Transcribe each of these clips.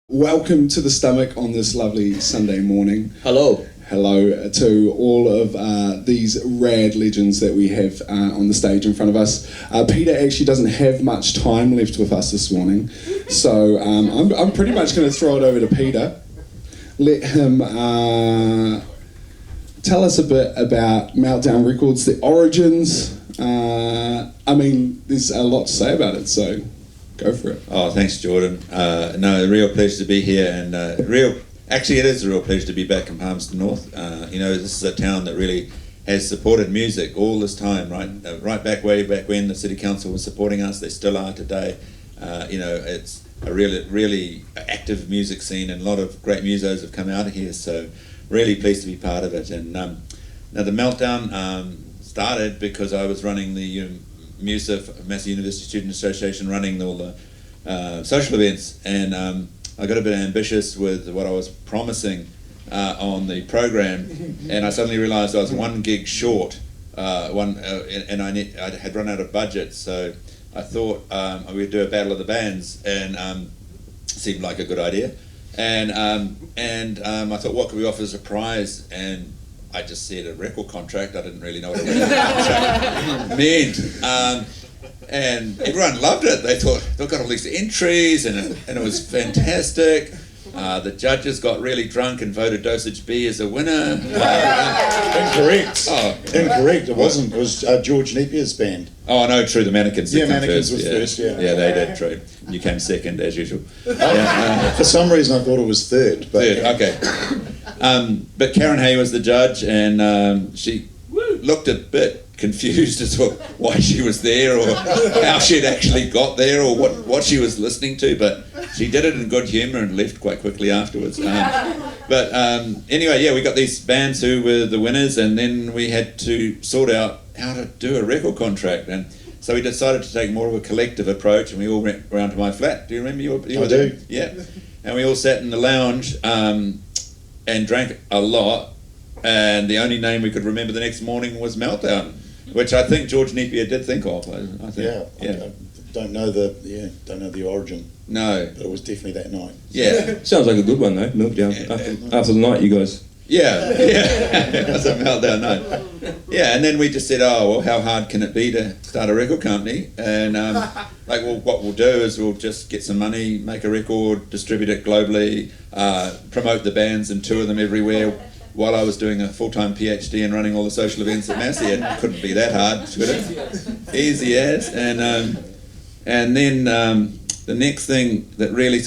Welcome to the Stomach on this lovely Sunday morning. Hello. Hello to all of these rad legends that we have on the stage in front of us. Peter actually doesn't have much time left with us this morning, so I'm pretty much going to throw it over to Peter. Let him tell us a bit about Meltdown Records, the origins. There's a lot to say about it, so go for it. Oh, thanks, Jordan. A real pleasure to be here, and actually it is a real pleasure to be back in Palmerston North. This is a town that really has supported music all this time, right? Right back way back when the City Council was supporting us, they still are today. It's a really active music scene, and a lot of great musos have come out of here, so really pleased to be part of it. And now the Meltdown started because I was running the MUSA, Massey University Student Association, running all the social events, and I got a bit ambitious with what I was promising on the program, and I suddenly realised I was one gig short, and I had run out of budget, so I thought we'd do a battle of the bands, and seemed like a good idea, and I thought, what could we offer as a prize? And I just said a record contract. I didn't really know what a record contract meant. And everyone loved it. They thought, they've got all these entries, and it was fantastic. The judges got really drunk and voted Dosage B as a winner. Incorrect. Incorrect. It wasn't. It was George Nepier's band. Oh, no, true. The Mannequins did come Mannequins first. was first, yeah. Yeah, they did, true. You came second, as usual. For some reason, I thought it was third. But third, okay. But Karen Hay was the judge, and she looked a bit confused as to why she was there, or how she'd actually got there, or what she was listening to, but she did it in good humour and left quite quickly afterwards. Anyway, we got these bands who were the winners, and then we had to sort out how to do a record contract, and so we decided to take more of a collective approach, and we all went round to my flat. Do you remember? You were there? Yeah. And we all sat in the lounge and drank a lot, and the only name we could remember the next morning was Meltdown, which I think George Nepier did think of. I think. I don't know the origin. No, but it was definitely that night. Yeah, sounds like a good one though. Meltdown after the night, you guys. Yeah, that's a Meltdown night. Yeah, and then we just said, how hard can it be to start a record company? And what we'll do is we'll just get some money, make a record, distribute it globally, promote the bands and tour them everywhere. While I was doing a full-time PhD and running all the social events at Massey, it couldn't be that hard, could it? Easy as. And then the next thing that really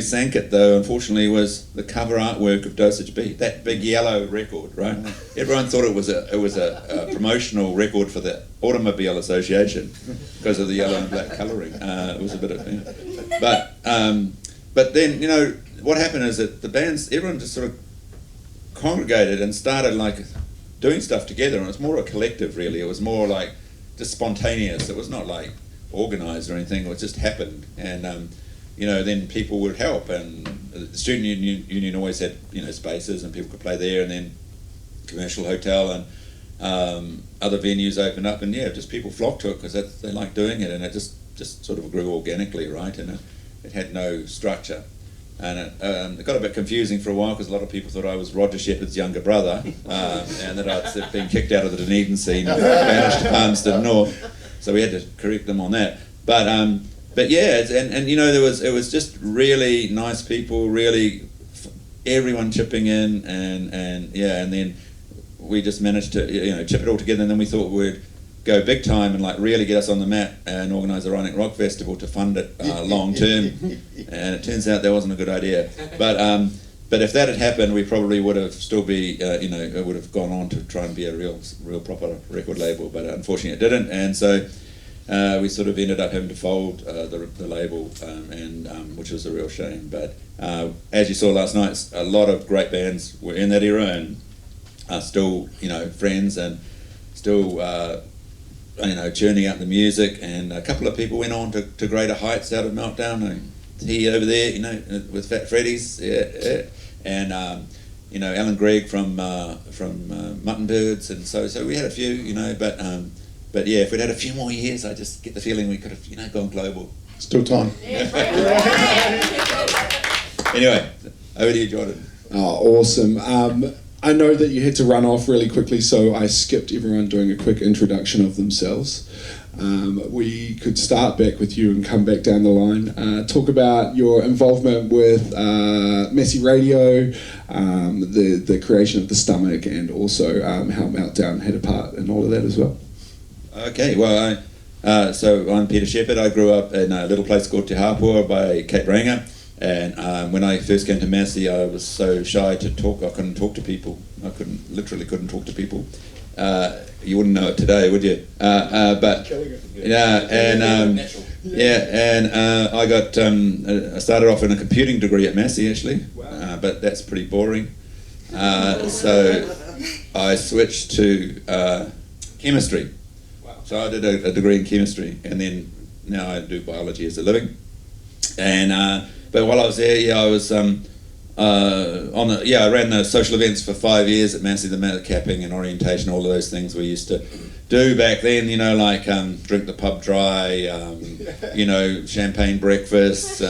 sank it, though, unfortunately, was the cover artwork of Dosage B, that big yellow record, right? Everyone thought it was a promotional record for the Automobile Association because of the yellow and black colouring. It was a bit of, but then what happened is that the bands, everyone just sort of congregated and started doing stuff together, and it was more a collective, really. It was more like just spontaneous. It was not like organised or anything. It just happened, and then people would help, and the student union always had spaces, and people could play there, and then commercial hotel and other venues opened up, and just people flocked to it because they liked doing it, and it just sort of grew organically, right? And it had no structure. And it got a bit confusing for a while because a lot of people thought I was Roger Shepherd's younger brother, and that I'd been kicked out of the Dunedin scene and vanished to Palmerston North. So we had to correct them on that. But it was just really nice people, really everyone chipping in, and then we just managed to chip it all together, and then we thought we'd go big time and really get us on the map and organise a Rheineck Rock Festival to fund it long term, and it turns out that wasn't a good idea. But if that had happened, we probably would have still would have gone on to try and be a real proper record label. But unfortunately, it didn't, and so we sort of ended up having to fold the label, which was a real shame. But as you saw last night, a lot of great bands were in that era and are still friends and still. Churning out the music, and a couple of people went on to greater heights out of Meltdown. He over there, with Fat Freddy's, and Alan Gregg from Mutton Birds, and so we had a few, but if we'd had a few more years, I just get the feeling we could have, gone global. Still time. Anyway, over to you, Jordan. Oh, awesome. I know that you had to run off really quickly, so I skipped everyone doing a quick introduction of themselves. We could start back with you and come back down the line. Talk about your involvement with Messy Radio, the creation of the Stomach, and also how Meltdown had a part in all of that as well. Okay, well, so I'm Peter Shepherd. I grew up in a little place called Te Hapua by Cape Reinga, and when I first came to Massey, I was so shy to talk. I couldn't talk to people. Literally couldn't talk to people. You wouldn't know it today, would you? But yeah, and I got I started off in a computing degree at Massey actually, but that's pretty boring. So I switched to chemistry. So I did a degree in chemistry, and then now I do biology as a living. And but while I was there, I was I ran the social events for 5 years at Massey, the capping and orientation, all of those things we used to do back then. Like drink the pub dry, champagne breakfast.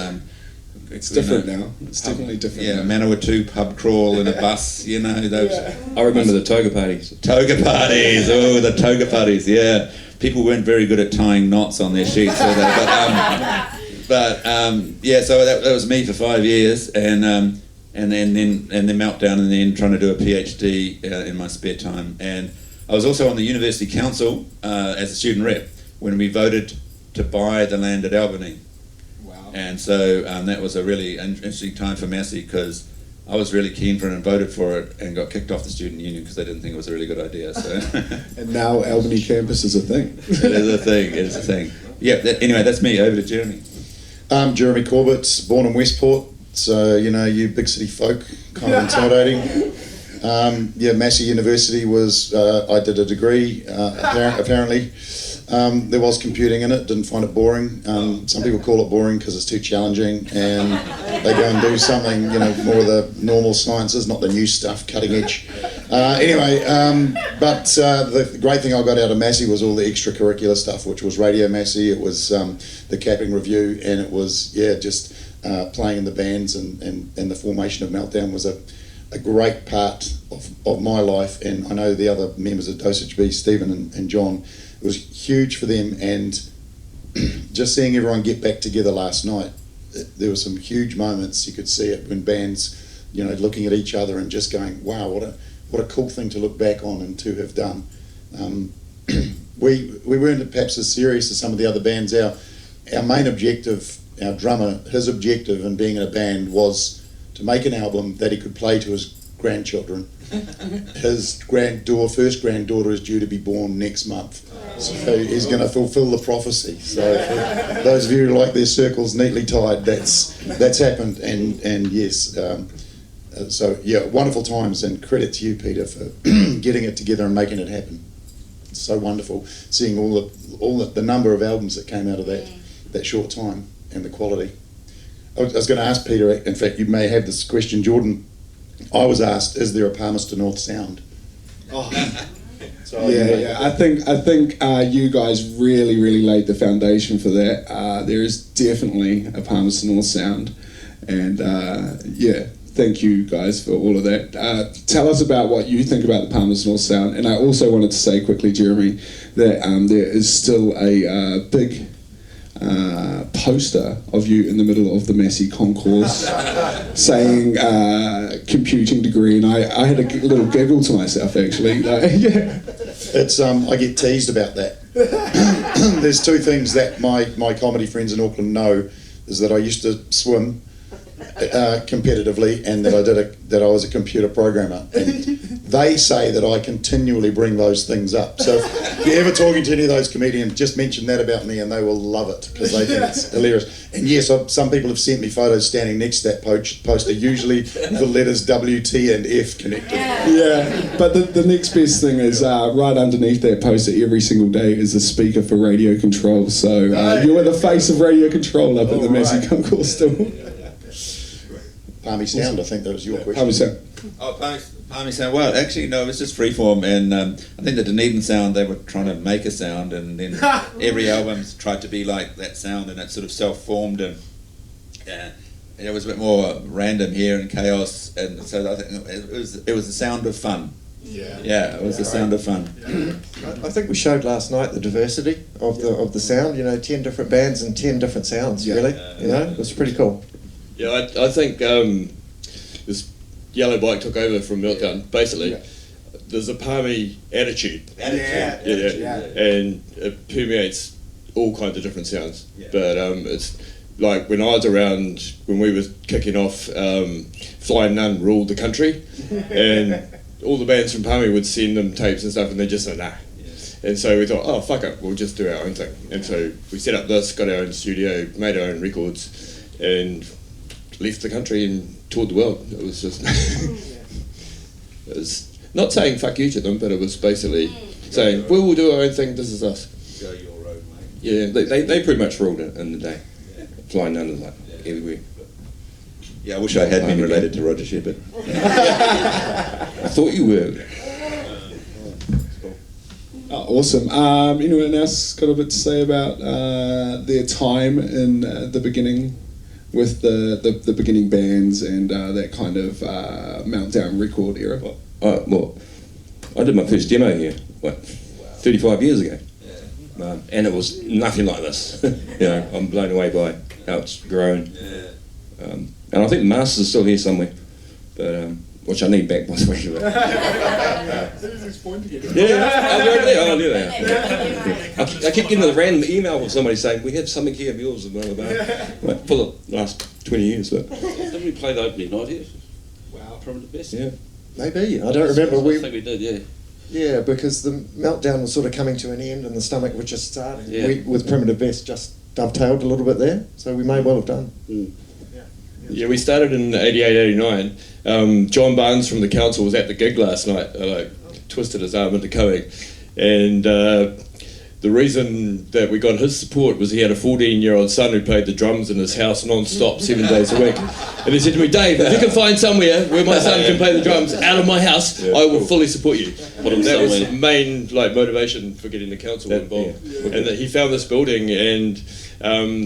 It's different now. It's definitely different. Yeah, now. Manawatu pub crawl in a bus. Those. I remember the toga parties. Toga parties. Oh, the toga parties. Yeah, people weren't very good at tying knots on their sheets, were they? But so that was me for 5 years, and then Meltdown, and then trying to do a PhD in my spare time. And I was also on the university council as a student rep when we voted to buy the land at Albany. Wow. And so that was a really interesting time for Massey, because I was really keen for it and voted for it, and got kicked off the student union because they didn't think it was a really good idea. So and now Albany campus is a thing. It is a thing. It is a thing. Yeah. Anyway, that's me. Over to Jeremy. I'm Jeremy Corbett, born in Westport, so you big city folk, kind of intimidating. Massey University was, I did a degree, apparently. There was computing in it, didn't find it boring. Some people call it boring because it's too challenging, and they go and do something, more of the normal sciences, not the new stuff, cutting edge. But the great thing I got out of Massey was all the extracurricular stuff, which was Radio Massey, it was the capping review, and it was, just playing in the bands, and the formation of Meltdown was a great part of my life. And I know the other members of Dosage B, Stephen and John, it was huge for them, and just seeing everyone get back together last night, there were some huge moments. You could see it when bands, looking at each other and just going, wow, what a cool thing to look back on and to have done. We weren't perhaps as serious as some of the other bands. Our main objective, our drummer, his objective in being in a band was to make an album that he could play to his grandchildren. His first granddaughter is due to be born next month, so he's going to fulfill the prophecy. So for those of you who like their circles neatly tied, that's happened, and yes, wonderful times, and credit to you, Peter, for getting it together and making it happen. It's so wonderful seeing all the number of albums that came out of that short time, and the quality. I was going to ask Peter, in fact you may have this question, Jordan. I was asked, is there a Palmerston North sound? Oh. I think you guys really laid the foundation for that. There is definitely a Palmerston North sound, and thank you guys for all of that. Tell us about what you think about the Palmerston North sound. And I also wanted to say quickly, Jeremy, that there is still a big poster of you in the middle of the Massey concourse saying computing degree, and I had a little giggle to myself actually. It's I get teased about that. There's two things that my comedy friends in Auckland know, is that I used to swim competitively, and that I was a computer programmer, and they say that I continually bring those things up. So if you're ever talking to any of those comedians, just mention that about me and they will love it, because they think it's hilarious. And yes, some people have sent me photos standing next to that poster, usually with the letters W, T and F connected. Yeah, but the next best thing is right underneath that poster every single day is a speaker for radio control. So you are the face of radio control up at the Massey concourse still. Palmy Sound, I think that was your question. Palmy Sound. Oh, Palmy Sound. Well, actually, no, it was just freeform, and I think the Dunedin sound, they were trying to make a sound, and then every album tried to be like that sound, and it sort of self-formed, and it was a bit more random here and chaos, and so I think it was the sound of fun. Yeah, it was the sound of fun. I think we showed last night the diversity of the sound. 10 different bands and 10 different sounds. Really, it was pretty cool. Yeah, I think this yellow bike took over from Meltdown. Basically, there's a Palmy attitude. And it permeates all kinds of different sounds. Yeah. But it's like when I was around, when we were kicking off, Flying Nun ruled the country, and all the bands from Palmy would send them tapes and stuff, and they just said nah. Yeah. And so we thought, oh fuck it, we'll just do our own thing. And so we set up this, got our own studio, made our own records, and left the country and toured the world. It was just, it was not saying fuck you to them, but it was basically saying, we will do our own thing, this is us. Go your road, mate. Yeah, They pretty much ruled it in the day. Flying Nun like everywhere. Yeah, I wish I had been related to Roger Shepherd. I thought you were. Oh, awesome. Anyone else got a bit to say about their time in the beginning with the beginning bands and that kind of Meltdown record era? Well, I did my first demo here, 35 years ago. And it was nothing like this. I'm blown away by how it's grown. And I think the master's are still here somewhere, but which I need back by the way. I'll do that. I keep getting a random email from somebody saying, we have something here of yours, and blah, blah, blah. For the last 20 years. But. Didn't we play the opening night here? Wow. Primitive Best? Yeah. Maybe, I don't remember. I think we did, yeah. Yeah, because the Meltdown was sort of coming to an end and the Stomach was just starting. Yeah. With Primitive Best just dovetailed a little bit there, so we may well have done. Yeah, we started in 88, 89. John Barnes from the council was at the gig last night. Twisted his arm into coming. And the reason that we got his support was he had a 14-year-old son who played the drums in his house non-stop 7 days a week. And he said to me, Dave, if you can find somewhere where my son can play the drums out of my house, I will fully support you. And that was the main motivation for getting the council involved. And that he found this building, and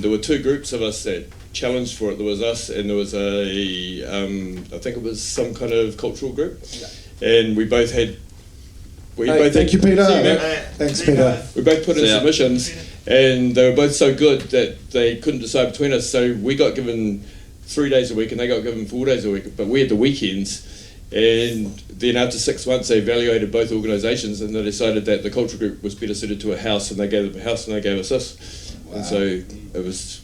there were two groups of us that challenged for it. There was us, and there was I think it was some kind of cultural group. And we both had... Thank you, Peter. Thanks, Peter. We both put in submissions, and they were both so good that they couldn't decide between us. So we got given 3 days a week, and they got given 4 days a week. But we had the weekends, and then after 6 months, they evaluated both organisations, and they decided that the cultural group was better suited to a house, and they gave them a house, and they gave us this. Wow. And so it was,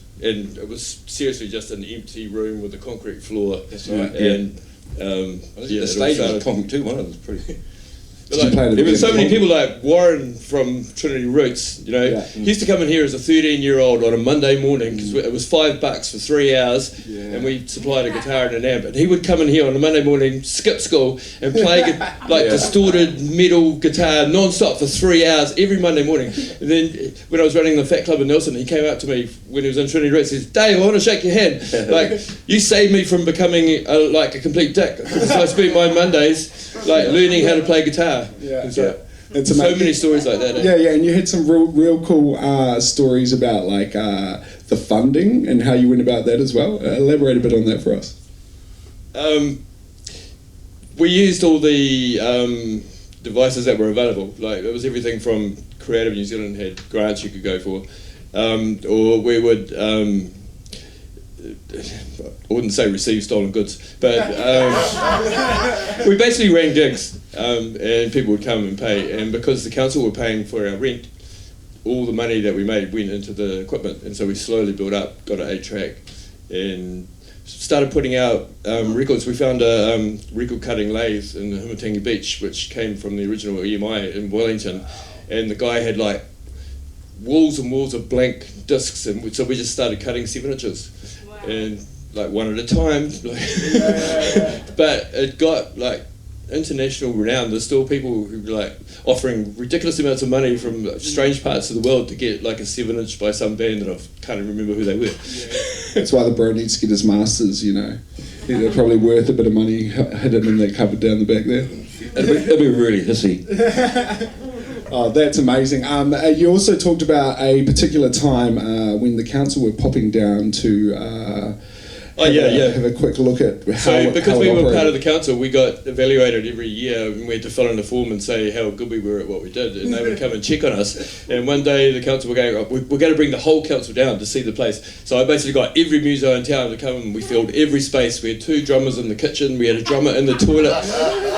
seriously just an empty room with a concrete floor. That's right. And the stage was concrete too. One of them was pretty. There were so many people like Warren from Trinity Roots, he used to come in here as a 13-year-old on a Monday morning because it was $5 for 3 hours, and we supplied a guitar and an amp, and he would come in here on a Monday morning, skip school, and play distorted metal guitar non-stop for 3 hours every Monday morning. And then when I was running the Fat Club in Nelson, he came up to me when he was in Trinity Roots, he says, Dave, I want to shake your hand. You saved me from becoming a complete dick. So I spent my Mondays learning how to play guitar. It's so many stories like that. Yeah, and you had some real cool stories about the funding and how you went about that as well. Elaborate a bit on that for us. We used all the devices that were available. It was everything from Creative New Zealand had grants you could go for, or we would. I wouldn't say receive stolen goods, but we basically ran gigs, and people would come and pay, and because the council were paying for our rent, all the money that we made went into the equipment, and so we slowly built up, got an 8-track, and started putting out records. We found a record cutting lathe in the Humatangi Beach, which came from the original EMI in Wellington, and the guy had walls and walls of blank discs, and so we just started cutting 7 inches. And one at a time, but it got international renown. There's still people who offering ridiculous amounts of money from strange parts of the world to get a 7-inch by some band that I can't even remember who they were. That's why the bro needs to get his masters. They're probably worth a bit of money hidden in that cupboard down the back there. It'd be really hissy. Oh, that's amazing. You also talked about a particular time when the council were popping down to have a quick look at how So because how it we were operated. part of the council, we got evaluated every year, and we had to fill in a form and say how good we were at what we did, and they would come and check on us. And one day the council were going, oh, we're going to bring the whole council down to see the place. So I basically got every muso in town to come, and we filled every space. We had 2 drummers in the kitchen, we had a drummer in the toilet.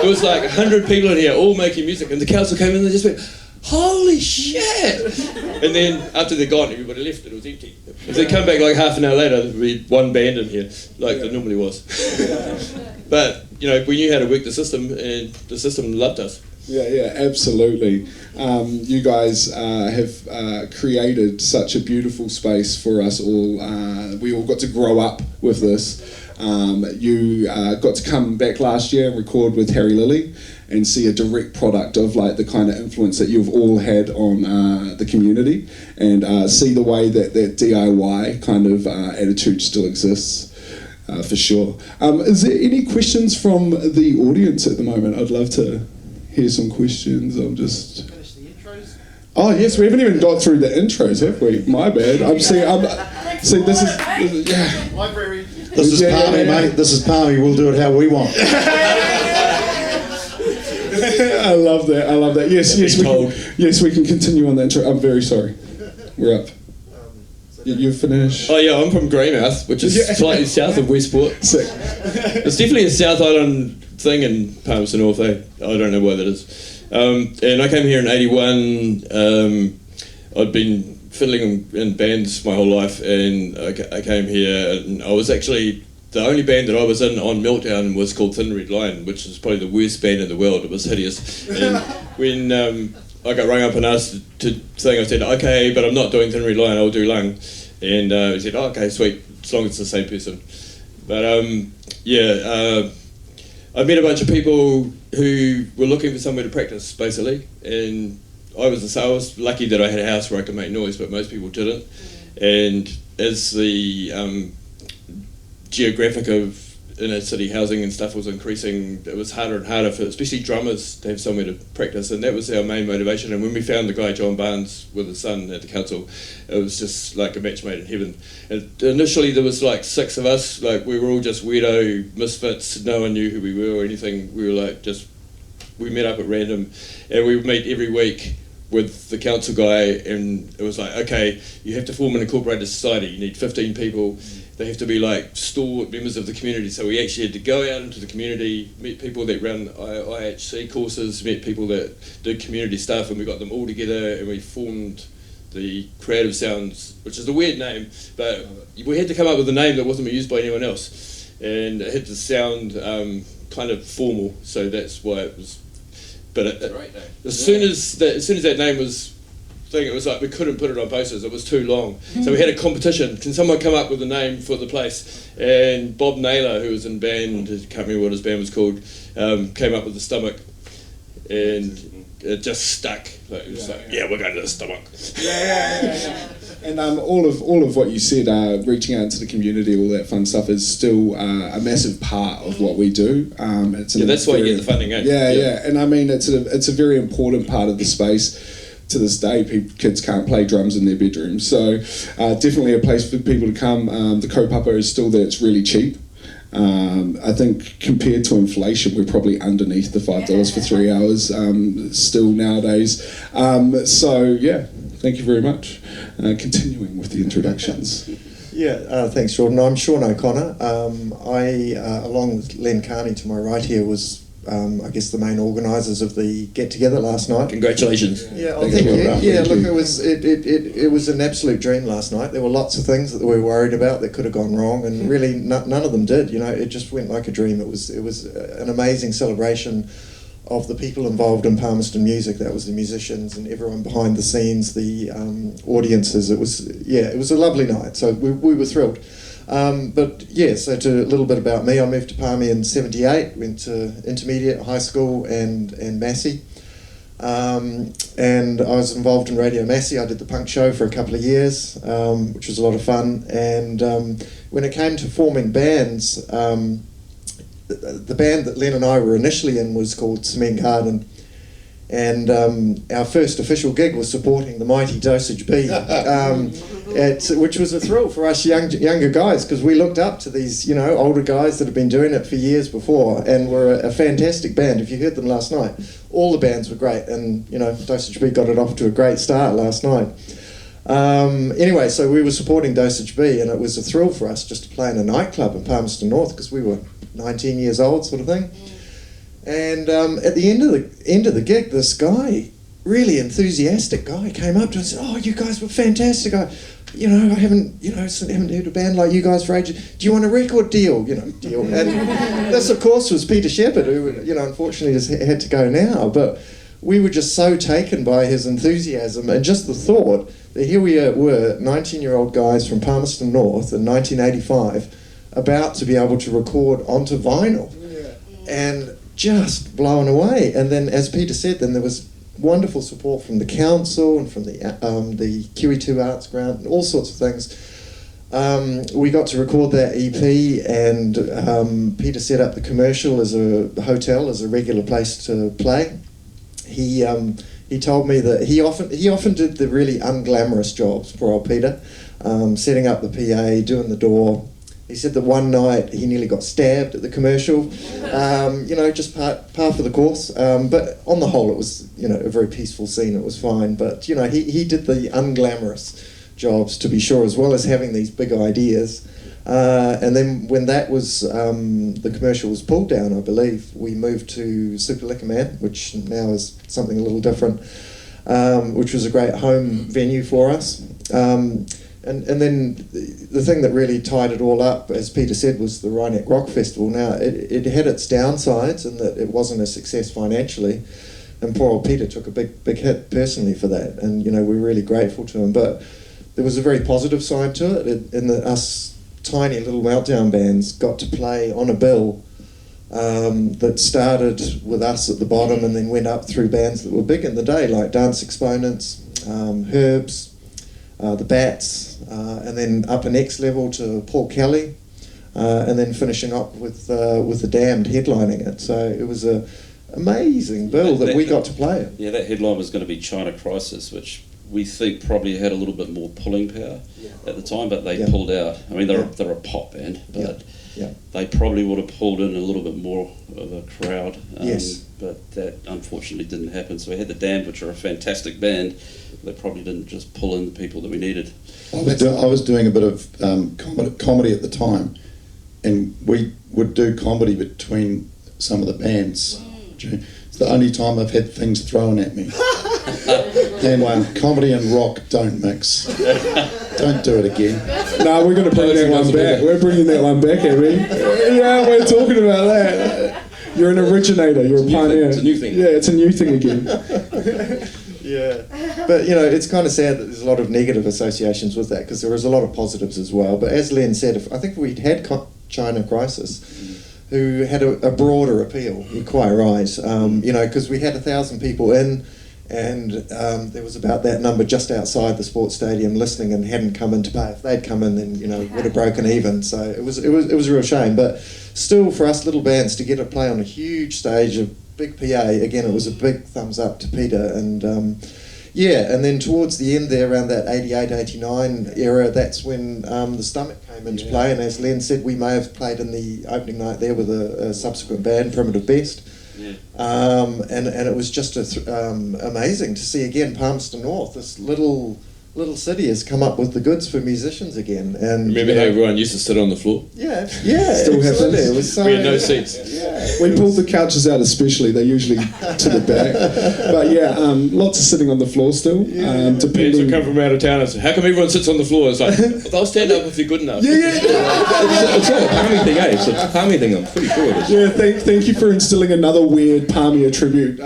It was like 100 people in here all making music, and the council came in and they just went, holy shit! And then after they're gone, everybody left and it was empty. If they come back like half an hour later, there'd be 1 band in here, like there normally was. But, you know, we knew how to work the system, and the system loved us. Yeah, absolutely. You guys have created such a beautiful space for us all. We all got to grow up with this. You got to come back last year and record with Harry Lilly and see a direct product of like the kind of influence that you've all had on the community, and see the way that DIY kind of attitude still exists. For sure. Is there any questions from the audience at the moment? I'd love to hear some questions. Finish the intros. Oh yes, we haven't even got through the intros, have we? My bad. See, this is yeah. Library. This is Palmy, mate. This is Palmy. We'll do it how we want. I love that. Yes, we can continue on the intro. I'm very sorry. We're up. You finished? Oh yeah, I'm from Greymouth, which is slightly south of Westport. Sick. It's definitely a South Island thing in Palmerston North. I don't know why that is. And I came here in '81. I'd been fiddling in bands my whole life, and I came here, and I was actually the only band that I was in on Meltdown was called Thin Red Line, which is probably the worst band in the world. It was hideous. And when I got rung up and asked to sing, I said, okay, but I'm not doing Thin Red Line, I'll do Lung. And he said, oh, okay, sweet, as long as it's the same person. But I met a bunch of people who were looking for somewhere to practice, basically. And I was lucky that I had a house where I could make noise, but most people didn't. And as the geographic of inner city housing and stuff was increasing, it was harder and harder for especially drummers to have somewhere to practice, and that was our main motivation. And when we found the guy John Barnes with his son at the council, it was just like a match made in heaven. And initially there was like 6 of us, like we were all just weirdo misfits, no one knew who we were or anything. We were like we met up at random, and we would meet every week with the council guy, and it was like, okay, you have to form an incorporated society, you need 15 people, they have to be like stalwart members of the community. So we actually had to go out into the community, meet people that run IHC courses, met people that did community stuff, and we got them all together and we formed the Creative Sounds, which is a weird name, but we had to come up with a name that wasn't used by anyone else, and it had to sound kind of formal, so that's why it was. But as soon as that name was thing, it was like we couldn't put it on posters, it was too long. So we had a competition, can someone come up with a name for the place? And Bob Naylor, who was in band, I can't remember what his band was called, came up with the Stomach, and it just stuck. Like, it was we're going to the Stomach. Yeah. And all of what you said, reaching out to the community, all that fun stuff, is still a massive part of what we do. That's why you get the funding, eh? Yeah. And I mean, it's a very important part of the space. To this day, kids can't play drums in their bedrooms, so definitely a place for people to come. The kaupapa is still there; it's really cheap. I think compared to inflation, we're probably underneath the $5 for 3 hours still nowadays. Thank you very much. Continuing with the introductions. Thanks, Jordan. I'm Sean O'Connor. I, along with Len Carney to my right here, was I guess the main organisers of the get-together last night. Congratulations. Thank you. Look, it was an absolute dream last night. There were lots of things that we were worried about that could have gone wrong, and really none of them did. You know, it just went like a dream. It was an amazing celebration of the people involved in Palmerston music. That was the musicians and everyone behind the scenes, the audiences. It was a lovely night. So we were thrilled. So to a little bit about me, I moved to Palmy in '78, went to intermediate, high school and Massey. And I was involved in Radio Massey. I did the punk show for a couple of years, which was a lot of fun. And when it came to forming bands, the band that Len and I were initially in was called Cement Garden. And our first official gig was supporting the mighty Dosage B, which was a thrill for us younger guys, because we looked up to these, older guys that had been doing it for years before, and were a fantastic band. If you heard them last night, all the bands were great, and Dosage B got it off to a great start last night. Anyway, so we were supporting Dosage B, and it was a thrill for us just to play in a nightclub in Palmerston North, because we were 19 years old, sort of thing. And at the end of the gig, this guy, really enthusiastic guy, came up to us and said, "Oh, you guys were fantastic. I haven't heard a band like you guys for ages. Do you want a record deal?" Deal. And this, of course, was Peter Shepherd, who, unfortunately has had to go now. But we were just so taken by his enthusiasm and just the thought that here we were, 19-year-old guys from Palmerston North in 1985, about to be able to record onto vinyl. And just blown away. And then, as Peter said, then there was wonderful support from the council and from the QE2 Arts Grant and all sorts of things. We got to record that EP, and Peter set up the Commercial as a hotel, as a regular place to play. He told me that he often did the really unglamorous jobs, poor old Peter, setting up the PA, doing the door. He said that one night he nearly got stabbed at the Commercial, just par for the course. But on the whole, it was, a very peaceful scene. It was fine. But, he did the unglamorous jobs, to be sure, as well as having these big ideas. And then when that was, the Commercial was pulled down, I believe, we moved to Super Liquor Man, which now is something a little different, which was a great home venue for us. And then the thing that really tied it all up, as Peter said, was the Rheineck Rock Festival. Now, it had its downsides in that it wasn't a success financially, and poor old Peter took a big hit personally for that, and we're really grateful to him. But there was a very positive side to it, in that us tiny little Meltdown bands got to play on a bill that started with us at the bottom and then went up through bands that were big in the day, like Dance Exponents, Herbs, the Bats, and then up a next level to Paul Kelly, and then finishing up with the Damned headlining it. So it was a amazing bill that we got to play it. Yeah, that headline was going to be China Crisis, which we think probably had a little bit more pulling power at the time, but they pulled out. I mean, they're a pop band, but they probably would have pulled in a little bit more of a crowd. But that unfortunately didn't happen. So we had the Damned, which are a fantastic band. They probably didn't just pull in the people that we needed. I was doing a bit of comedy at the time, and we would do comedy between some of the bands. It's the only time I've had things thrown at me. And comedy and rock don't mix. Don't do it again. No, we're going to bring that one back. We're bringing that one back, Abby. Yeah, we're talking about that. You're an originator. You're a pioneer. It's a new thing. Yeah, it's a new thing again. Yeah, but it's kind of sad that there's a lot of negative associations with that, because there is a lot of positives as well. But as Len said, I think if we'd had China Crisis, who had a broader appeal, you're quite right, because we had 1,000 people in, and there was about that number just outside the sports stadium listening and hadn't come in to pay. If they'd come in, then would have broken even. So it was a real shame. But still, for us little bands to get to play on a huge stage, a big PA, again, it was a big thumbs up to Peter. And and then towards the end there, around that 88, 89 era, that's when the Stomach came into play. And as Len said, we may have played in the opening night there with a subsequent band, Primitive Best. And it was just amazing to see again Palmerston North, this little city, has come up with the goods for musicians again. And remember how everyone used to sit on the floor? Yeah, Still absolutely. It was so, we had no seats. We pulled the couches out especially, they're usually to the back. But lots of sitting on the floor still. Bands Depending. would come from out of town and say, how come everyone sits on the floor? It's like, they'll stand up if they're good enough. It's all a palmy thing, eh? It's a palmy thing, I'm pretty sure it is. Yeah, thank you for instilling another weird Palmier tribute.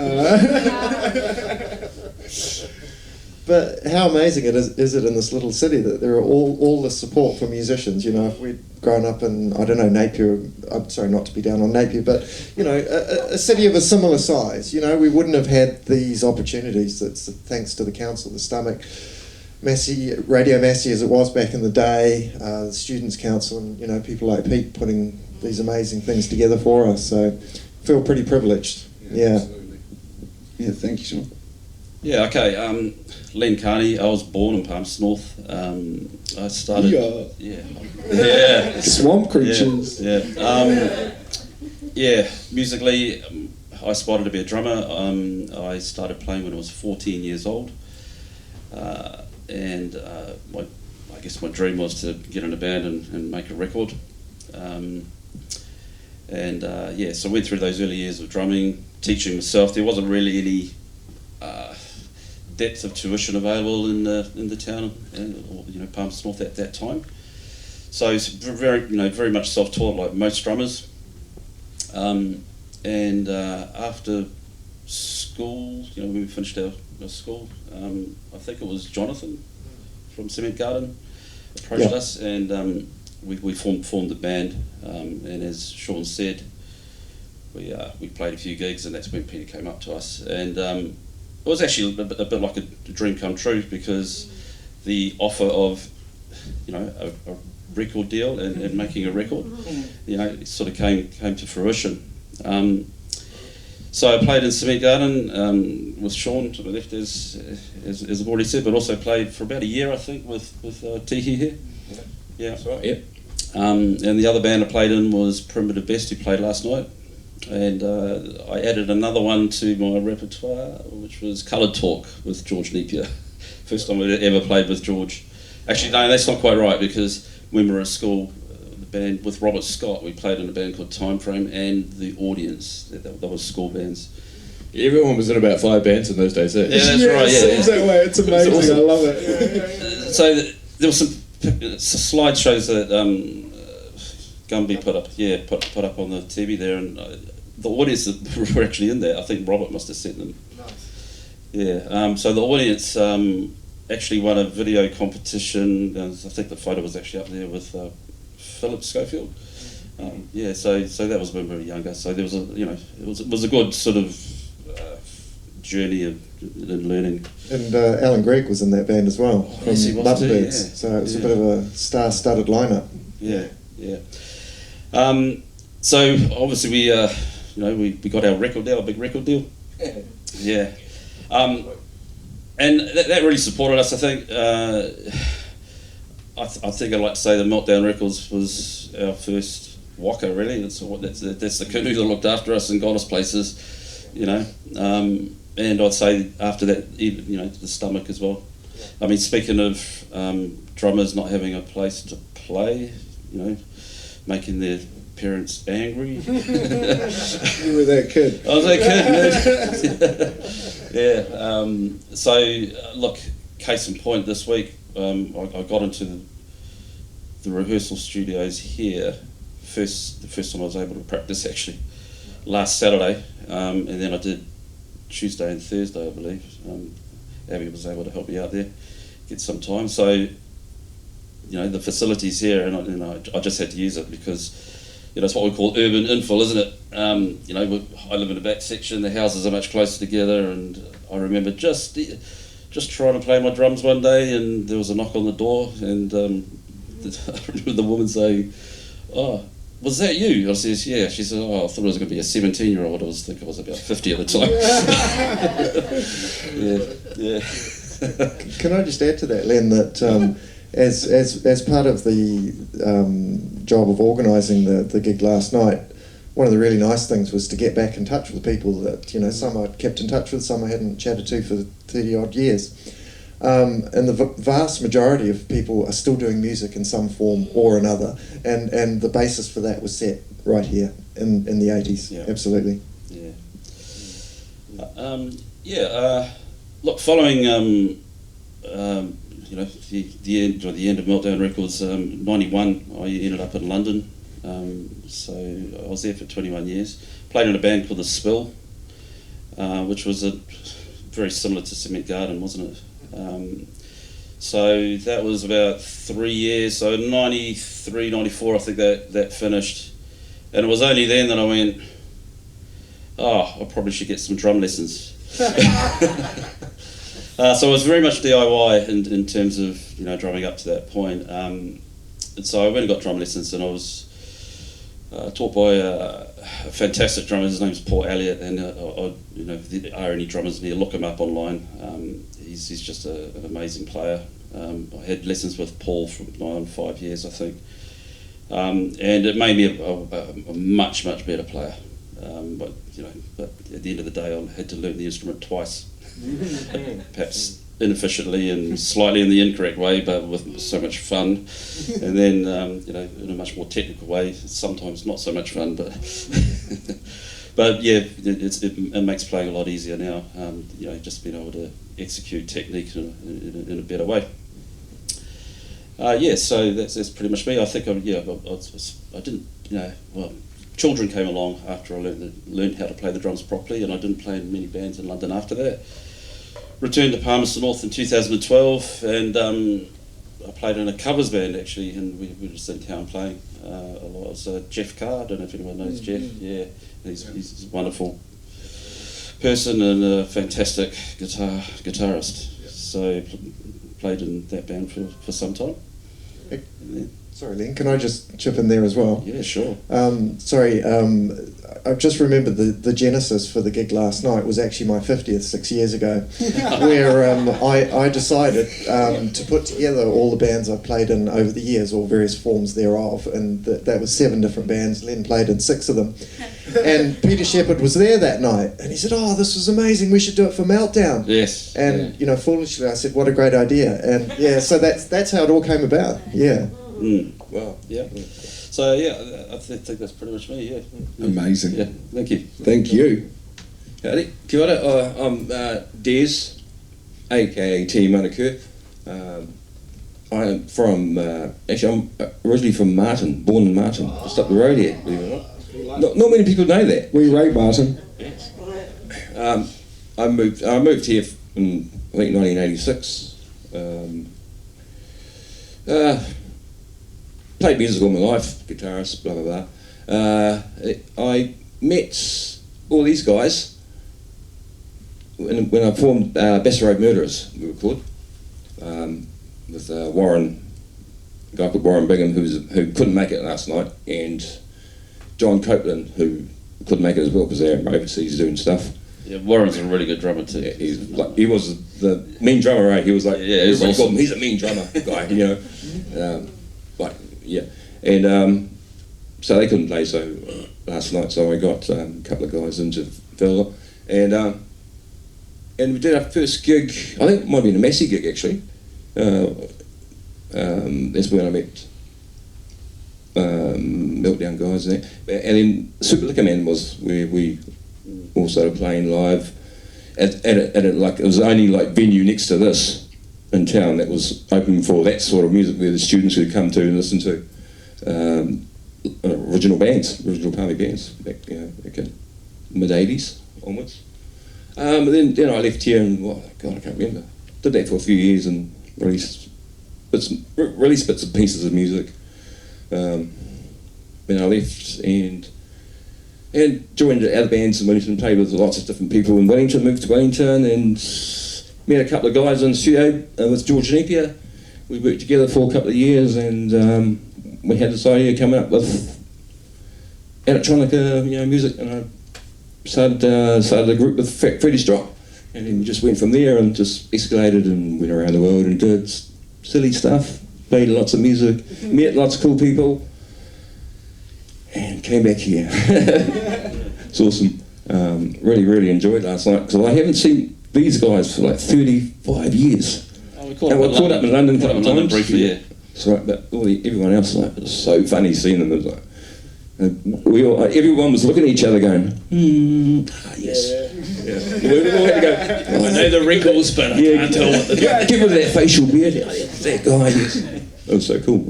But how amazing is it in this little city that there are all the support for musicians. If we'd grown up in, I don't know, Napier, I'm sorry not to be down on Napier, but, a city of a similar size, we wouldn't have had these opportunities. That's thanks to the council, the Stomach, Massey, Radio Massey as it was back in the day, the Students' Council, and, people like Pete putting these amazing things together for us. So feel pretty privileged. Yeah. Absolutely. Yeah, thank you, Sean. Yeah, okay. Len Carney, I was born in Palmerston North. I started... Yeah. Swamp creatures. Yeah, musically, I aspired to be a drummer. I started playing when I was 14 years old. And I guess my dream was to get in a band and make a record. So I went through those early years of drumming, teaching myself. There wasn't really any depth of tuition available in the town, or Palmerston North at that time. So it's very much self-taught, like most drummers. After school, when we finished our school, I think it was Jonathan from Cement Garden approached us, and we formed the band. And as Sean said, we played a few gigs, and that's when Peter came up to us. And it was actually a bit like a dream come true, because the offer of a record deal and making a record, it sort of came to fruition. So I played in Cement Garden with Sean to the left, as I've already said, but also played for about a year, I think, with Tihi here. Yeah, that's right. Yeah. And the other band I played in was Primitive Best, who played last night. And I added another one to my repertoire, which was Coloured Talk with George Napier. First time I ever played with George. Actually, no, that's not quite right, because when we were at school, the band with Robert Scott, we played in a band called Time Frame, and The Audience. That was school bands. Everyone was in about 5 bands in those days, eh? Yeah, that's right. Yeah, It's that way. It's amazing. Awesome. I love it. So there was some slideshows that Gumby put up on the TV there, and the audience that were actually in there, I think Robert must have sent them. Nice. Yeah. So the audience actually won a video competition. I think the photo was actually up there with Philip Schofield. So that was when we were younger. So there was it was a good sort of journey in learning. And Alan Gregg was in that band as well, from yes, he was Lovebirds. Yeah. So it was a bit of a star-studded lineup. Yeah. So obviously we got our record deal, a big record deal. Yeah. And that really supported us. I think. I think I'd like to say the Meltdown Records was our first waka. Really, that's the canoe that looked after us and got us places. And I'd say after that, the stomach as well. I mean, speaking of drummers not having a place to play, making their parents angry. You were that kid. I was that kid. Yeah. So look, case in point, this week I got into the rehearsal studios here. The first time I was able to practice actually last Saturday, and then I did Tuesday and Thursday, I believe. Abby was able to help me out there, get some time. So, the facilities here, and I just had to use it because, it's what we call urban infill, isn't it? I live in the back section. The houses are much closer together, and I remember just trying to play my drums one day, and there was a knock on the door, and I remember the woman saying, "Oh, was that you?" I says, "Yeah." She said, "Oh, I thought it was going to be a 17-year-old. I was thinking I was about 50 at the time." Yeah. Can I just add to that, Len, that as part of the job of organising the gig last night, one of the really nice things was to get back in touch with people that, some I'd kept in touch with, some I hadn't chatted to for 30 odd years. And the vast majority of people are still doing music in some form or another, and the basis for that was set right here in the 80s. Yeah. Absolutely. Yeah. Look, following the end of Meltdown Records, 91, I ended up in London. So I was there for 21 years. Played in a band called The Spill, which was very similar to Cement Garden, wasn't it? So that was about 3 years. So 93, 94, I think that finished. And it was only then that I went, I probably should get some drum lessons. So it was very much DIY in terms of drumming up to that point. And so I went and got drum lessons, and I was taught by a fantastic drummer. His name's Paul Elliott, and if there are any drummers near, look him up online. He's just an amazing player. I had lessons with Paul for 5 years, I think, and it made me a much better player. But at the end of the day, I had to learn the instrument twice, perhaps inefficiently and slightly in the incorrect way, but with so much fun. And then in a much more technical way, sometimes not so much fun, but but yeah, it makes playing a lot easier now. Just being able to execute technique in a better way. So that's pretty much me. I think I didn't, children came along after I learned how to play the drums properly, and I didn't play in many bands in London after that. Returned to Palmerston North in 2012, and I played in a covers band actually, and we were just in town playing a lot. It was Jeff Carr. I don't know if anyone knows Jeff. Yeah, he's a wonderful person and a fantastic guitarist. So played in that band for some time. Sorry, Len, can I just chip in there as well? Yeah, sure. I've just remembered the genesis for the gig last night was actually my 50th 6 years ago, where I decided to put together all the bands I've played in over the years, all various forms thereof, and that was 7 different bands. Len played in 6 of them. And Peter Shepherd was there that night, and he said, "Oh, this was amazing, we should do it for Meltdown." Yes. And, foolishly I said, "What a great idea." And yeah, so that's how it all came about, yeah. Wow. Yeah. So I think that's pretty much me. Yeah. Amazing. Yeah. Thank you. Thank you. Howdy. Kia ora. I'm Des, aka Tehimana Kerr. I'm from, I'm originally from Martin, born in Martin, just up the road here, believe it or not. Not many people know that. We rate Martin. Yes. I moved here in, I think, 1986. Played music all my life, guitarist, blah blah blah. I met all these guys when I formed Bassett Road Murderers, we were called, with Warren, a guy called Warren Bingham who couldn't make it last night, and John Copeland, who couldn't make it as well because they're overseas doing stuff. Yeah, Warren's a really good drummer too. Yeah, he was the mean drummer, right? He was like, yeah, he's everybody awesome. called him, he's a mean drummer guy, and so they couldn't play last night, so I got a couple of guys in to fill up, and we did our first gig. I think it might have been a Massey gig actually. That's when I met Meltdown guys and that. And then Super Liquor Man was where we all started playing live at it was the only venue next to this in town that was open for that sort of music, where the students would come to and listen to original Palmy bands back in mid-80s onwards. Then I left here and I can't remember. Did that for a few years and released bits and pieces of music. Then I left and joined other bands in Wellington, played with lots of different people in Wellington, moved to Wellington and met a couple of guys in the studio with George Napier. We worked together for a couple of years and we had this idea coming up with electronic music, and I started a group with Freddy and then we just went from there and just escalated and went around the world and did silly stuff, played lots of music, met lots of cool people, and came back here. It's awesome. Really enjoyed last night because I haven't seen these guys for 35 years. We caught up in London a couple of times. Briefly, yeah. That's right, but everyone else, it was so funny seeing them. It was everyone was looking at each other going, yes. Yeah. We all had to go, I know the wrinkles, but I can't tell what the... Give her that facial beard. That guy, yes. It was so cool.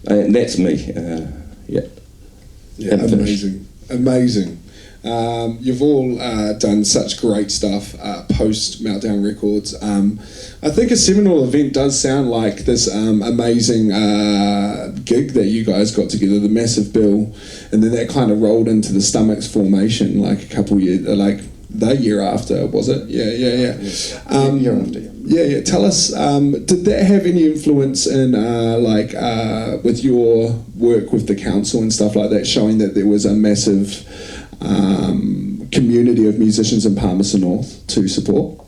And that's me. Yeah, amazing. You've all done such great stuff post Meltdown Records. I think a seminal event does sound like this amazing gig that you guys got together, the massive bill, and then that kind of rolled into the Stomachs formation a couple years, the year after, was it? Yeah. Year after, yeah. Yeah. Tell us, did that have any influence in, with your work with the council and stuff like that, showing that there was a massive community of musicians in Palmerston North to support?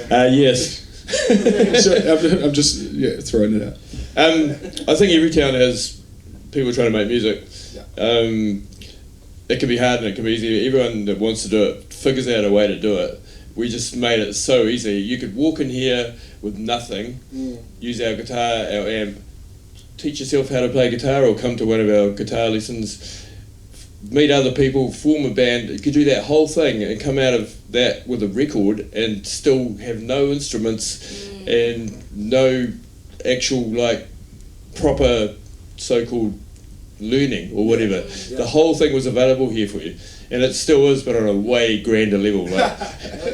Yes. I'm just throwing it out. I think every town has people trying to make music. It can be hard and it can be easy. Everyone that wants to do it figures out a way to do it. We just made it so easy. You could walk in here with nothing, use our guitar, our amp, teach yourself how to play guitar, or come to one of our guitar lessons, meet other people, form a band. You could do that whole thing and come out of that with a record and still have no instruments and no actual proper so-called learning or whatever. The whole thing was available here for you, and it still is, but on a way grander level.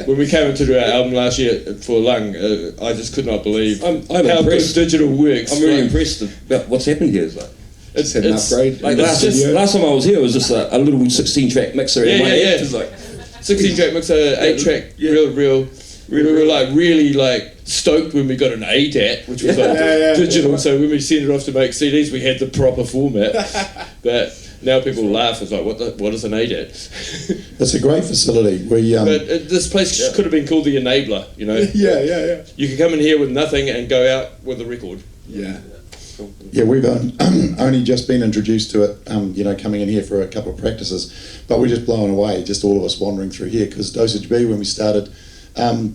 When we came into our album last year for Lung, I just could not believe I'm how impressed. good digital works. I'm really impressed about what's happened here. It's had an upgrade. Last time I was here, it was just a little 16-track mixer. Yeah. It was 16-track mixer, 8-track, real. We were really stoked when we got an ADAT, which was digital. So when we sent it off to make CDs, we had the proper format. But now people laugh. It's like, what is an ADAT? It's a great facility. But this place could have been called the Enabler. Yeah. You could come in here with nothing and go out with a record. Yeah. Yeah, we've only just been introduced to it, coming in here for a couple of practices, but we're just blown away, just all of us wandering through here, because Dosage B, when we started,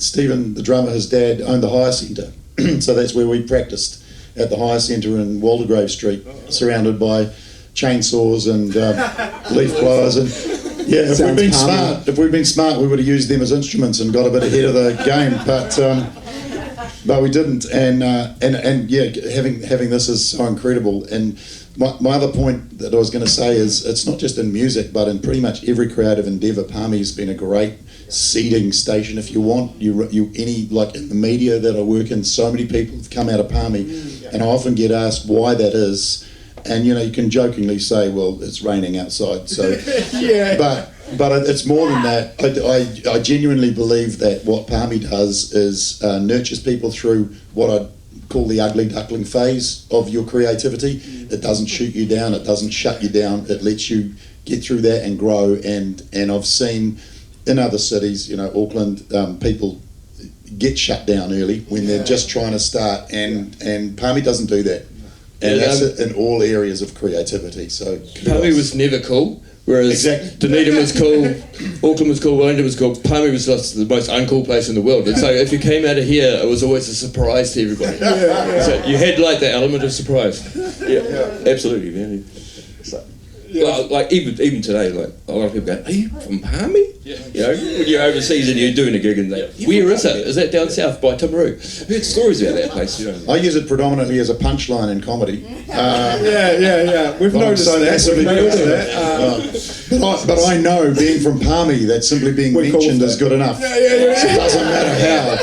Stephen, the drummer, his dad owned the Hire Centre, so that's where we practiced, at the Hire Centre in Waldegrave Street, surrounded by chainsaws and leaf blowers, and if we'd been smart, we would have used them as instruments and got a bit ahead of the game, but we didn't, and having this is so incredible. And my other point that I was going to say is, it's not just in music, but in pretty much every creative endeavour. Palmy's been a great seeding station, if you want. In the media that I work in, so many people have come out of Palmy, and I often get asked why that is. And you can jokingly say, well, it's raining outside, so but it's more than that. I genuinely believe that what Palmy does is nurtures people through what I call the ugly duckling phase of your creativity. It doesn't shoot you down, it doesn't shut you down, it lets you get through that and grow. And I've seen in other cities, Auckland, people get shut down early when they're just trying to start, and Palmy doesn't do that. And that's it in all areas of creativity. So Palmy was never cool, whereas Dunedin was cool, Auckland was cool, Wellington was cool. Palmy was just the most uncool place in the world. And so if you came out of here, it was always a surprise to everybody. So you had the element of surprise. Absolutely, man. Even today, a lot of people go, "Are you from Palmy?" When you're overseas and you're doing a gig, and where is it? Is that down south by Timaru? I've heard stories about that place. I use it predominantly as a punchline in comedy. We've noticed that. But I know, being from Palmy, that simply being mentioned is good enough. It doesn't matter how.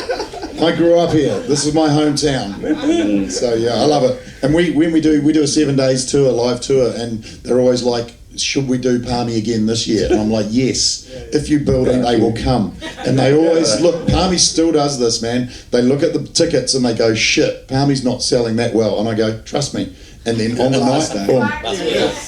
I grew up here. This is my hometown. So I love it. And we do a 7 days tour, live tour, and they're always like, should we do Palmy again this year? And I'm like, yes. If you build it, they will come. And they always look. Palmy still does this, man. They look at the tickets and they go, shit, Palmy's not selling that well. And I go, trust me. And then on the night, boom.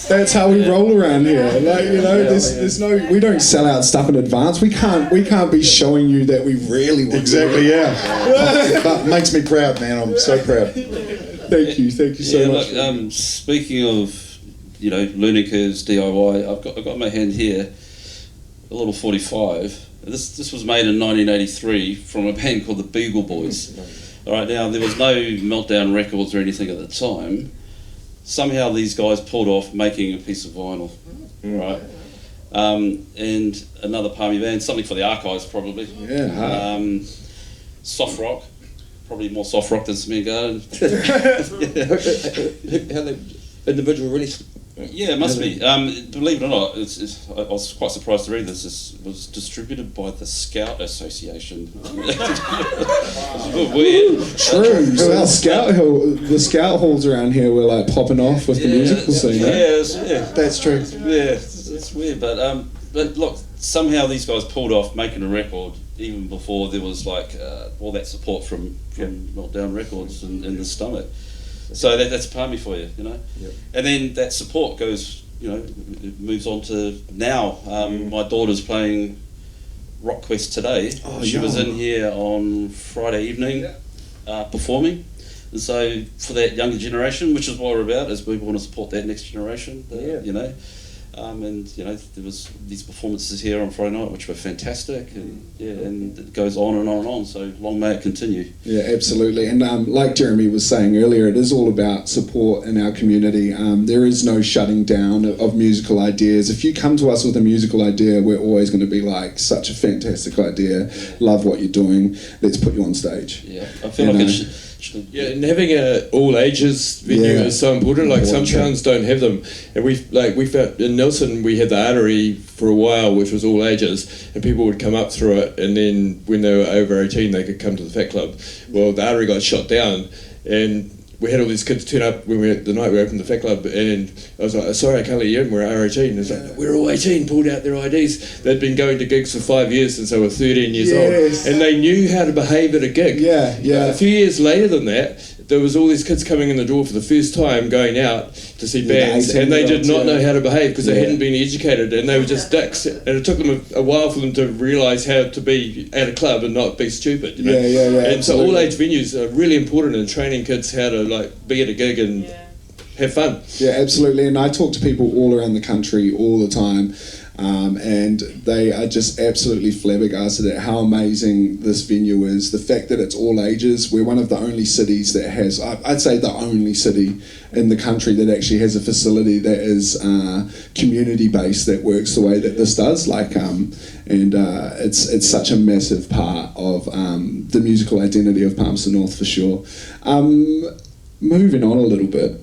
That's how we roll around here. There's no, we don't sell out stuff in advance. We can't be showing you that we really want to. But makes me proud, man. I'm so proud. Thank you so much. Look, speaking of, learning curves, DIY, I've got in my hand here a little 45. This was made in 1983 from a band called the Beagle Boys. All right, now there was no Meltdown records or anything at the time. Somehow these guys pulled off making a piece of vinyl, right? And another Palmy band, something for the archives probably. Soft rock, probably more soft rock than Cement Garden. How they individual release Yeah, it must be. Believe it or not, I was quite surprised to read this. This was distributed by the Scout Association. It's a bit weird. True. So the Scout halls around here were like popping off with the musical scene. Yeah, That's true. Yeah, it's weird, but look, somehow these guys pulled off making a record even before there was like all that support from Meltdown Records in the stomach. So that's Palmy for you, you know. Yep. And then that support goes, you know, it moves on to now. My daughter's playing Rock Quest today. She was in here on Friday evening performing. And so for that younger generation, which is what we're about, is we want to support that next generation, you know. And you know, there was these performances here on Friday night which were fantastic, and and it goes on and on and on. So long may it continue. Yeah, absolutely. And like Jeremy was saying earlier, it is all about support in our community. There is no shutting down of musical ideas. If you come to us with a musical idea, we're always going to be like, such a fantastic idea. Love what you're doing. Let's put you on stage. Yeah, I feel like it Yeah, and having a all ages venue is so important. Like some towns don't have them, and we found in Nelson we had the Artery for a while, which was all ages, and people would come up through it, and then when they were over 18, they could come to the Fat Club. Well, the Artery got shot down, and we had all these kids turn up the night we opened the Fat Club, and I was like, sorry, I can't let you in, we're R18. And it's like, we're all 18, pulled out their IDs. They'd been going to gigs for 5 years since they were 13 years old, and they knew how to behave at a gig. A few years later than that, there was all these kids coming in the door for the first time, going out to see bands, and they did not know how to behave because they hadn't been educated, and they were just dicks. And it took them a while for them to realise how to be at a club and not be stupid. You know? And so all age venues are really important in training kids how to like be at a gig and have fun. Yeah, absolutely. And I talk to people all around the country all the time. And they are just absolutely flabbergasted at how amazing this venue is. The fact that it's all ages. We're one of the only cities that has, I'd say the only city in the country that actually has a facility that is community based, that works the way that this does. It's such a massive part of the musical identity of Palmerston North for sure. Moving on a little bit.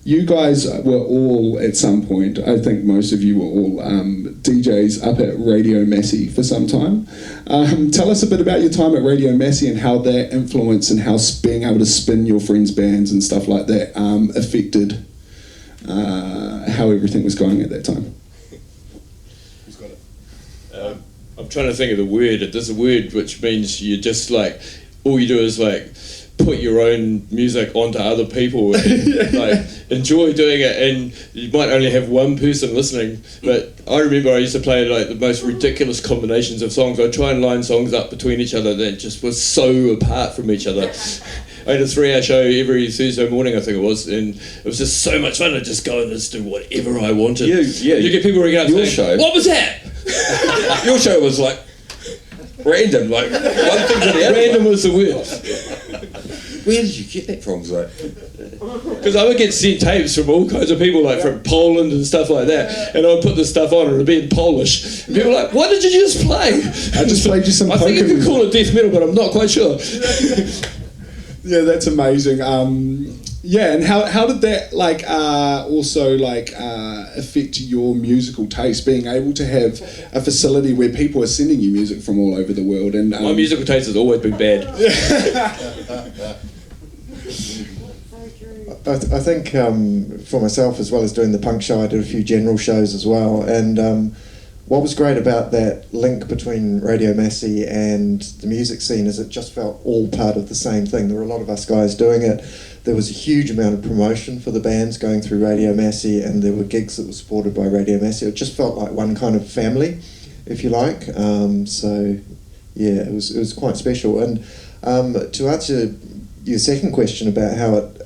You guys were all, at some point, I think most of you were all DJs up at Radio Massey for some time. Tell us a bit about your time at Radio Massey and how that influence and how being able to spin your friends' bands and stuff like that affected how everything was going at that time. Who's got it? I'm trying to think of the word. There's a word which means you just like, all you do is like, put your own music onto other people and like enjoy doing it, and you might only have one person listening, but I remember I used to play like the most ridiculous combinations of songs. I'd try and line songs up between each other that just was so apart from each other. I had a 3-hour show every Thursday morning, I think it was, and it was just so much fun to just go and just do whatever I wanted. You get people ringing up your saying, show. what was that? Your show was like random, like one thing to the other. Random was the word. Where did you get that from, Zoe? Because I would get sent tapes from all kinds of people, like from Poland and stuff like that, and I'd put this stuff on and it'd be in Polish. And people were like, what did you just play? I just played you some I think you could call it death metal, but I'm not quite sure. Yeah, that's amazing. And how did that also affect your musical taste, being able to have a facility where people are sending you music from all over the world? And my musical taste has always been bad. I think for myself, as well as doing the punk show, I did a few general shows as well, and what was great about that link between Radio Massey and the music scene is it just felt all part of the same thing. There were a lot of us guys doing it. There was a huge amount of promotion for the bands going through Radio Massey, and there were gigs that were supported by Radio Massey. It just felt like one kind of family, if you like. It was quite special. And to answer your second question about how it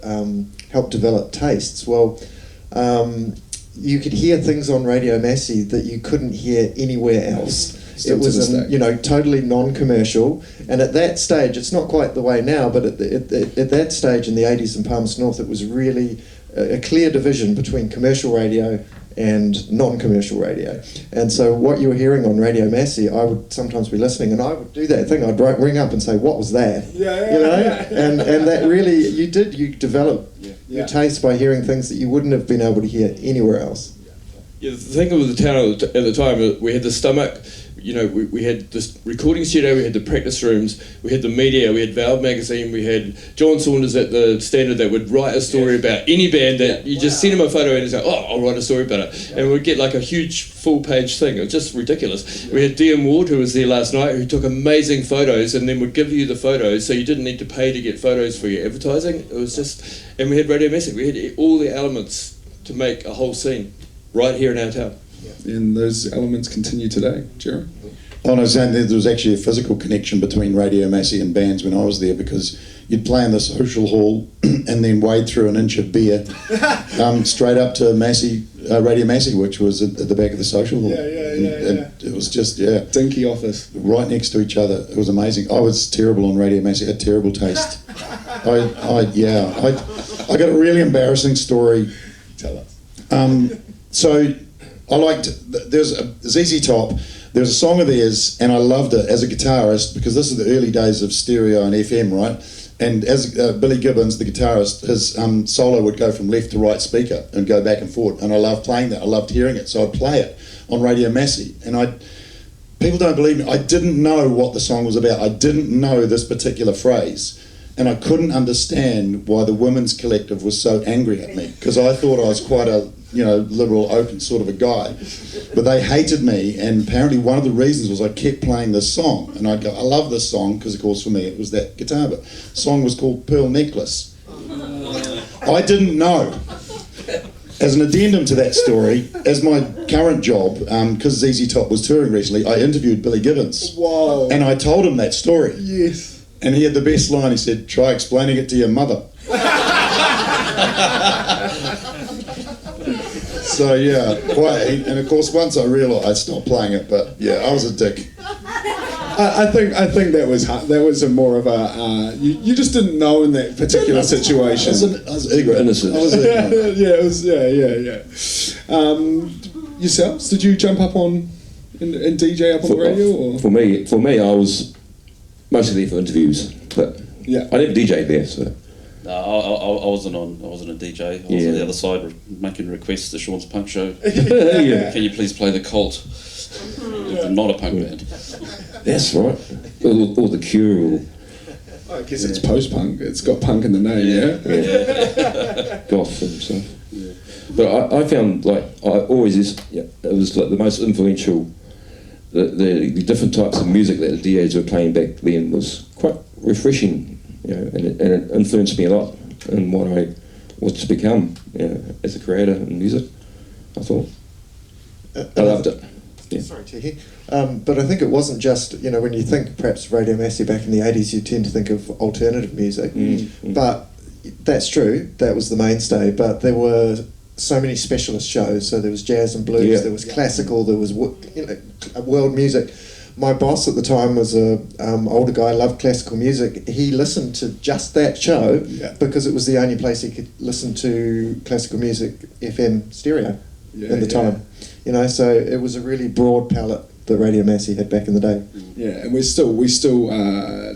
helped develop tastes, well, you could hear things on Radio Massey that you couldn't hear anywhere else. Still it was totally non-commercial, and at that stage, it's not quite the way now, but at that stage in the 80s in Palmerston North, it was really a clear division between commercial radio and non-commercial radio. And so what you were hearing on Radio Massey, I would sometimes be listening, and I would do that thing. I'd ring up and say, "What was that?" And that really you develop your taste by hearing things that you wouldn't have been able to hear anywhere else. Yeah, the thing with the town at the time, we had the stomach, we had this recording studio, we had the practice rooms, we had the media, we had Valve magazine, we had John Saunders at the Standard that would write a story about any band that you just send him a photo and he's like, oh, I'll write a story about it. And we'd get like a huge full page thing. It was just ridiculous. We had DM Ward, who was there last night, who took amazing photos and then would give you the photos so you didn't need to pay to get photos for your advertising. It was just, and we had Radio Massive, we had all the elements to make a whole scene right here in our town. And those elements continue today, Jeremy? Oh, no, saying there was actually a physical connection between Radio Massey and bands when I was there, because you'd play in the social hall and then wade through an inch of beer straight up to Radio Massey, which was at the back of the social hall. And it was just, dinky office. Right next to each other. It was amazing. I was terrible on Radio Massey. I had terrible taste. I got a really embarrassing story. Tell us. So I liked, there's ZZ Top, there's a song of theirs, and I loved it as a guitarist, because this is the early days of stereo and FM, right? And as Billy Gibbons, the guitarist, his solo would go from left to right speaker and go back and forth, and I loved playing that, I loved hearing it, so I'd play it on Radio Massey, and people don't believe me, I didn't know what the song was about, I didn't know this particular phrase, and I couldn't understand why the women's collective was so angry at me, because I thought I was quite a liberal, open sort of a guy. But they hated me, and apparently one of the reasons was I kept playing this song. And I'd go, I love this song, because of course for me it was that guitar bit. The song was called Pearl Necklace. I didn't know. As an addendum to that story, as my current job, because ZZ Top was touring recently, I interviewed Billy Gibbons. Wow. And I told him that story. Yes. And he had the best line, he said, try explaining it to your mother. So and of course once I realised I stopped playing it, but I was a dick. I think that was a more of a you just didn't know in that particular situation. I was ignorant. Innocent. I was ignorant. Yourselves, did you jump up on and DJ up on the radio? Or? For me, I was mostly there for interviews, but I never DJ'd there, so. No, I wasn't a DJ. I was on the other side making requests to Sean's punk show. Can you please play the Cult? Not a punk band. That's right. Or the Cure. I guess it's post-punk. It's got punk in the name, Goth and stuff. But I found, like, it was like the most influential. The different types of music that the DJs were playing back then was quite refreshing. And it influenced me a lot in what I was to become as a creator in music, I thought. I loved it. Yeah. Sorry, Tehi. But I think it wasn't just, when you think perhaps Radio Massey back in the 80s, you tend to think of alternative music. But that's true, that was the mainstay, but there were so many specialist shows. So there was jazz and blues, there was classical, there was world music. My boss at the time was a older guy, loved classical music. He listened to just that show because it was the only place he could listen to classical music FM stereo in the time. So it was a really broad palette that Radio Massey had back in the day. Yeah, and we still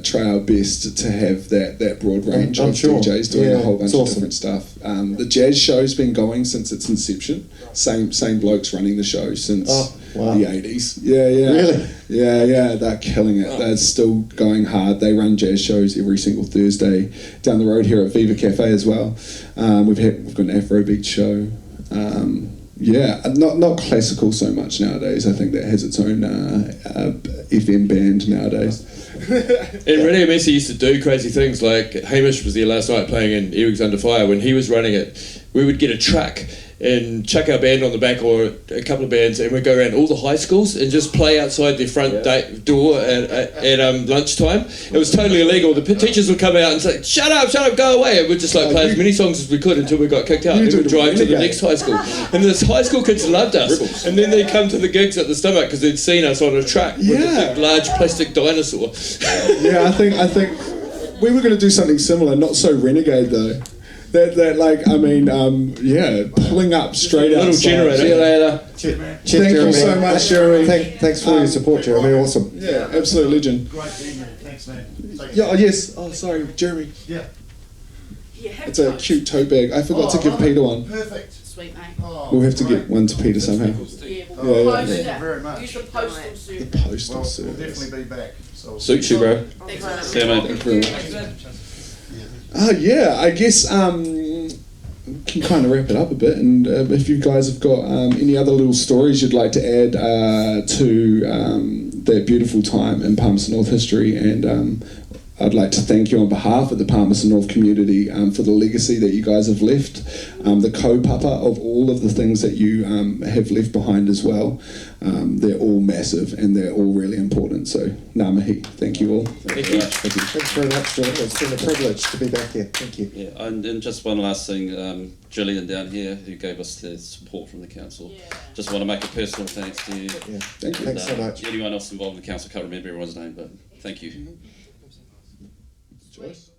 try our best to have that broad range of DJs doing a whole bunch of different stuff. The jazz show's been going since its inception. Same blokes running the show since the 80s. Really? Yeah, they're killing it. They're still going hard. They run jazz shows every single Thursday down the road here at Viva Cafe as well. We've got an Afrobeat show. Not classical so much nowadays. I think that has its own FM band nowadays. And Radio Massey used to do crazy things, like Hamish was there last night playing in Earwigs Under Fire. When he was running it, we would get a truck and chuck our band on the back, or a couple of bands, and we'd go around all the high schools and just play outside their front door at lunchtime. It was totally illegal. The teachers would come out and say, shut up, go away, and we'd just play as many songs as we could until we got kicked out. And we'd drive to the next high school. And the high school kids loved us. And then they'd come to the gigs at the Stomach because they'd seen us on a truck with a big, large plastic dinosaur. I think we were going to do something similar, not so renegade though. Pulling up straight out. Little generator. See you later. Thank you so much, Jeremy. Thanks for your support, Jeremy. Awesome. Yeah, absolute legend. Great being here. Thanks, man. Yes. Oh, sorry, Jeremy. Yeah. It's a cute tote bag. I forgot to give Peter one. Perfect. Sweet, mate. Oh, We'll have to great. get one to Peter somehow. Yeah, Yeah, we'll yeah. post Thank it. you very much. Use the postal The service. postal Well, we'll service. definitely be back. So Suits you, bro. Thanks, mate. See you, mate. Thank you very much. Yeah, I guess can kind of wrap it up a bit, and if you guys have got any other little stories you'd like to add to that beautiful time in Palmerston North history, and I'd like to thank you on behalf of the Palmerston North community for the legacy that you guys have left, the kaupapa of all of the things that you have left behind as well. They're all massive and they're all really important. So, ngā mihi. Thank you all. Thank you. Thank you. Thanks very much, John. It's been a privilege to be back here. Thank you. Yeah, and just one last thing, Gillian down here, who gave us the support from the council. Yeah. Just want to make a personal thanks to you. Yeah. Thank you. Thanks so much. Anyone else involved in the council, can't remember everyone's name, but thank you. Joyce?